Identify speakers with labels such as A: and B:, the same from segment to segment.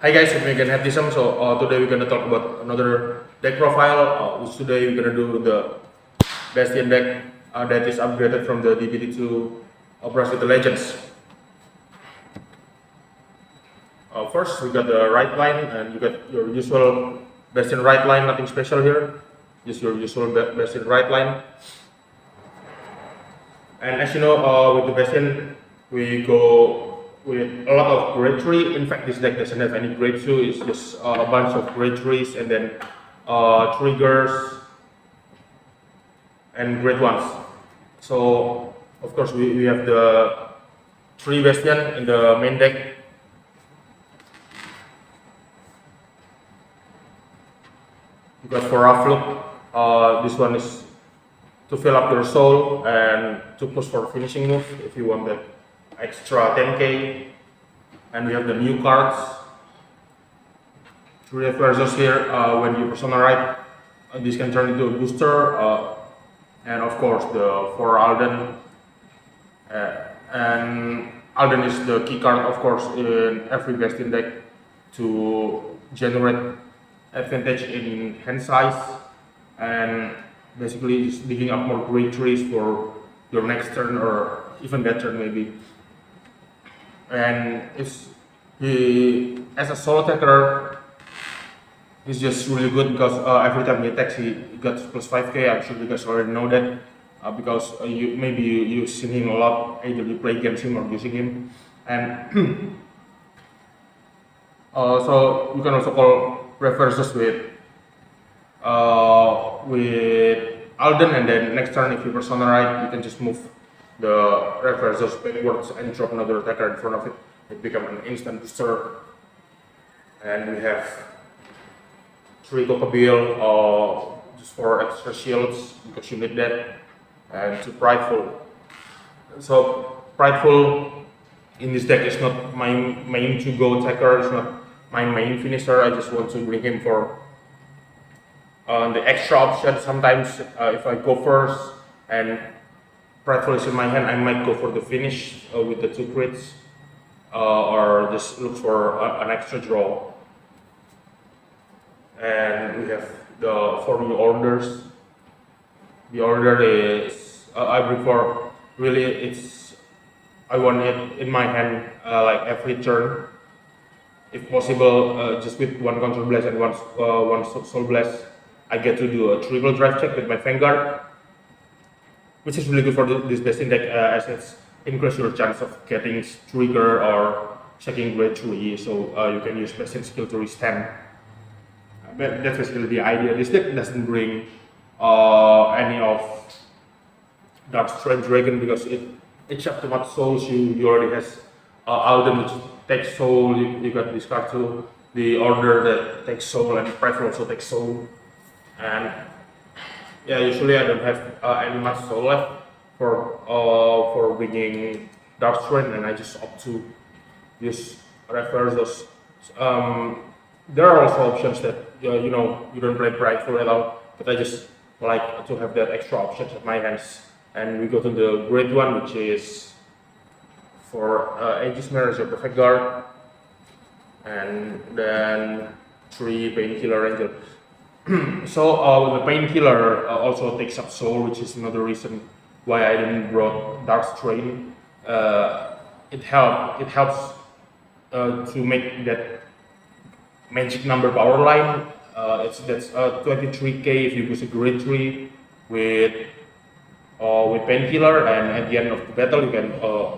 A: Hi guys, it's me again, Hatisam. So today we're gonna talk about another deck profile. Which today we're gonna do the Bastion deck that is upgraded from the D-BT02 Overdress with the Legends. First, we got the right line, and you got your usual Bastion right line. Nothing special here, just your usual Bastion right line. And as you know, with the Bastion, we go with a lot of grade 3. In fact, this deck doesn't have any grade 2, it's just a bunch of grade 3s and then triggers and grade 1s. So, of course, we have the 3 Bastion in the main deck. You got for Rafluk, this one is to fill up your soul and to push for finishing move if you want that extra 10k. And we have the new cards, 3 versus here. When you persona right, this can turn into a booster, and of course the 4 Alden, and Alden is the key card of course in every Bastion deck to generate advantage in hand size and basically just digging up more grade 3s for your next turn or even that turn maybe. And if he, as a solo attacker, he's just really good because every time he attacks he got plus 5k. I'm sure you guys already know that because you've seen him a lot, either you play against him or using him. And so you can also call reverses with Alden, and then next turn if you persona right, you can just move the reverses backwards and drop another attacker in front of it. It becomes an instant booster. And we have 3 Cocobill just for extra shields because you need that, and 2 Prideful. So Prideful in this deck is not my main to-go attacker, it's not my main finisher. I just want to bring him for the extra option. Sometimes if I go first and Prideful is in my hand, I might go for the finish with the 2 crits, or just look for an extra draw. And we have the 4 new orders. The order is I prefer really I want it in my hand like every turn, if possible, just with 1 counter blast and 1 soul blast. I get to do a triple drive check with my Vanguard, which is really good for this Bastion deck as it increases your chance of getting trigger or checking grade 3, so you can use Bastion skill to restamp. But that's basically the idea. This deck doesn't bring any of Dark Strand Dragon because it chops too much souls. You already has Alden which takes soul, you got this card too, the order that takes soul, and Prideful also takes soul. And yeah, usually I don't have any much soul left for bringing Dark Strand, and I just opt to use reverses. There are also options that you don't play Prideful at all, but I just like to have that extra options at my hands. And we go to the grade 1, which is for Aegis Mirror as your perfect guard, and then 3 Painkiller Angel. So the Painkiller also takes up soul, which is another reason why I didn't brought Dark Strain. It helps to make that magic number power line. That's 23k if you use a grade 3 with Painkiller, and at the end of the battle you can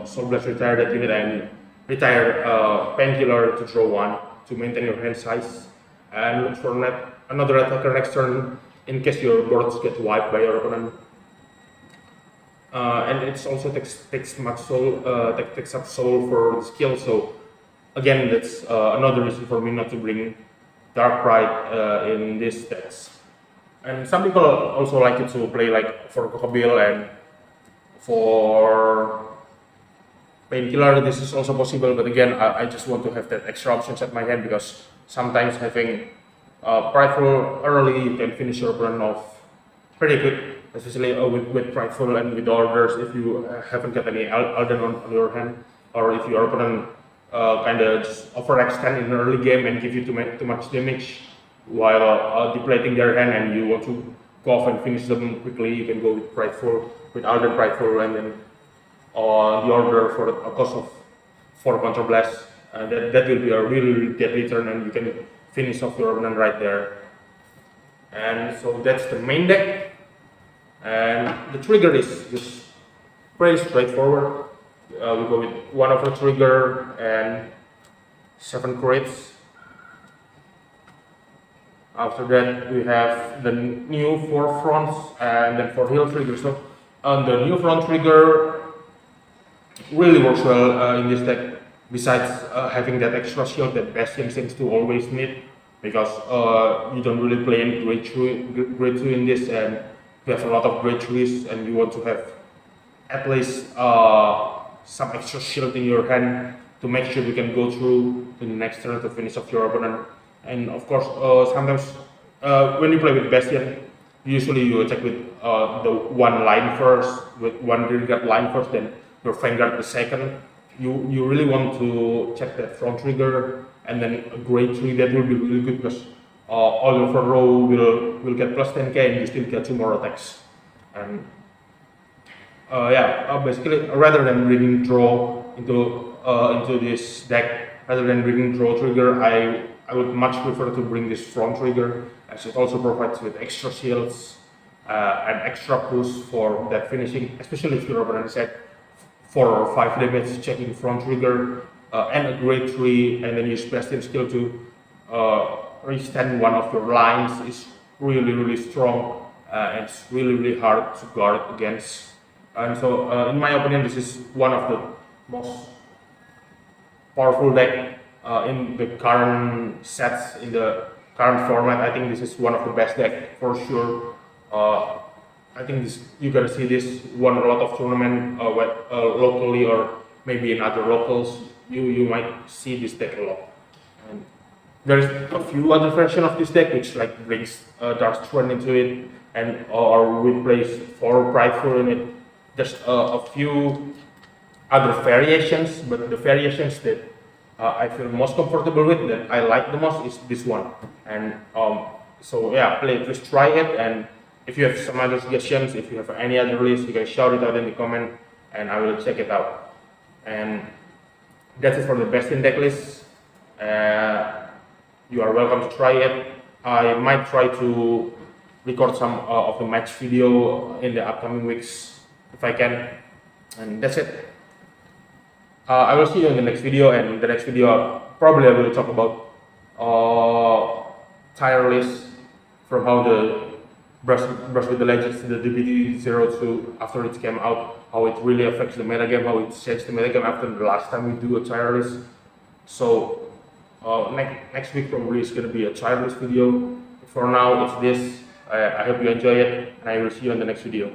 A: Soul Blast retire that unit and retire Painkiller to draw 1 to maintain your hand size, and look for another attacker next turn in case your boards get wiped by your opponent. And it also takes much soul, takes up soul for the skill. So again, that's another reason for me not to bring Dark Pride in this decks. And some people also like it to play like for Cocobill and for Painkiller. This is also possible, but again, I just want to have that extra options at my hand because sometimes having Prideful early, you can finish your opponent off pretty quick, especially with Prideful and with orders if you haven't got any Alden on your hand, or if your opponent kind of just overextend in the early game and give you too much damage while depleting their hand, and you want to go off and finish them quickly, you can go with Prideful, with Ardent Prideful, and then on the order for a cost of 4 counter blasts, and that will be a really deadly turn, and you can finish off your opponent right there. And so that's the main deck, and the trigger is just pretty straightforward. We go with 1 over trigger and 7 crits. After that, we have the new 4 fronts and then 4 heal triggers. So the new front trigger really works well in this deck, besides having that extra shield that Bastion seems to always need, because you don't really play any grade 2 in this, and you have a lot of grade 3s, and you want to have at least some extra shield in your hand to make sure you can go through to the next turn to finish off your opponent. And of course, sometimes when you play with Bastion, usually you attack with the 1 line first, with 1 green guard line first, then your Vanguard the second. You really want to check that front trigger, and then a grade 3, that will be really good, because all your front row will get plus 10k and you still get 2 more attacks. And basically, rather than bringing draw into this deck, rather than bringing draw trigger, I would much prefer to bring this front trigger, as it also provides with extra shields and extra push for that finishing, especially if your opponent is at 4 or 5 damage, checking front trigger and a grade 3, and then use Bastion skill to restand one of your lines is really strong, and it's really hard to guard against. And so in my opinion, this is one of the most powerful deck in the current sets, in the current format. I think this is one of the best deck for sure. I think you're gonna see this won a lot of tournament locally, or maybe in other locals. You might see this deck a lot. And there's a few other versions of this deck which like brings Dark Strand into it, and or we place 4 Prideful in it. There's a few other variations, but the variations that I feel most comfortable with, that I like the most, is this one. And so yeah, please try it, and if you have some other suggestions, if you have any other list, you can shout it out in the comment and I will check it out. And that's it for the Bastion deck list. You are welcome to try it. I might try to record some of the match video in the upcoming weeks if I can. And that's it. I will see you in the next video, and in the next video probably I will talk about tier list, from how the Brush with the Legends, the D-BT02, after it came out, how it really affects the metagame, how it changed the metagame after the last time we do a tier list. So next week probably is going to be a tier list video. For now it's this. I hope you enjoy it, and I will see you in the next video.